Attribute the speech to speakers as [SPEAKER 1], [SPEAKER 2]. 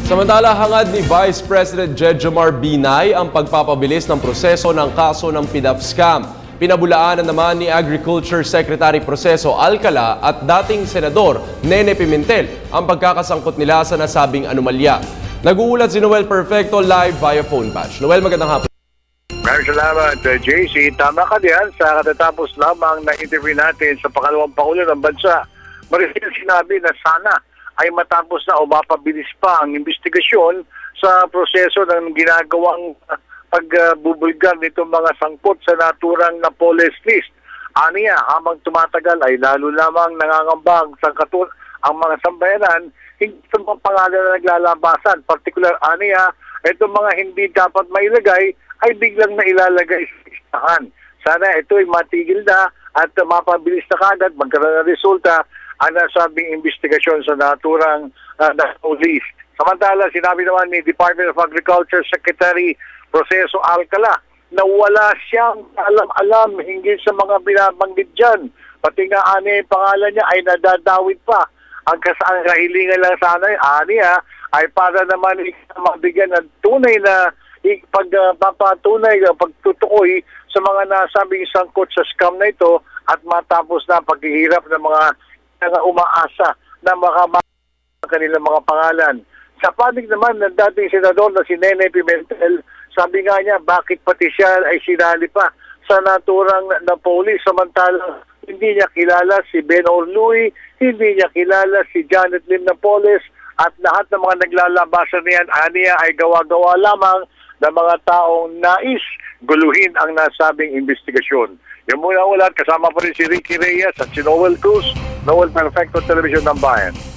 [SPEAKER 1] Samantala, hangad ni Vice President Jejomar Binay ang pagpapabilis ng proseso ng kaso ng PDAF scam. Pinabulaanan naman ni Agriculture Secretary Proceso Alcala at dating Senador Nene Pimentel ang pagkakasangkot nila sa nasabing anomalya. Nag-uulat si Noel Perfecto live via phone patch. Noel, magandang hapon.
[SPEAKER 2] Maraming salamat, JC. Tama ka diyan sa katatapos lamang na interview natin sa pangalawang Pangulo ng Bansa. Marahil sinabi na sana ay matapos na o mapabilis pa ang investigasyon sa proseso ng ginagawang pagbubulgar nitong mga sangkot sa naturang Napoles list. Aniya, habang tumatagal ay lalo lamang nangangambang ang mga sambayanan hindi sa mga pangalan na naglalabasan. Partikular, aniya, itong mga hindi dapat mailagay ay biglang nailalagay sa listahan. Sana ito ay matigil na at mapabilis na kagad, magkaroon ng resulta ang nasabing investigasyon sa naturang list. Samantala, sinabi naman ni Department of Agriculture Secretary Proceso Alcala na wala siyang alam-alam hinggil sa mga binabanggit dyan. Pati nga ani yung pangalan niya ay nadadawit pa. Ang kahilingan lang sana ay para naman mabigyan ng tunay na pagpapatunay, pagtutukoy sa mga nasabing sangkot sa scam na ito at matapos na paghihirap ng mga umaasa na makamahal ang kanilang mga pangalan. Sa panig naman ng dating senador na si Nene Pimentel, sabi nga niya bakit pati siya ay sinali pa sa naturang Napoles samantalang hindi niya kilala si Ben Orluy, hindi niya kilala si Janet Lim Napoles at lahat ng mga naglalabasan niyan aniya ay gawa-gawa lamang ng mga taong nais guluhin ang nasabing investigasyon. Yung muna ulat, kasama pa rin si Ricky Reyes at si Noel Cruz, Noel Perfecto Television ng Bayan.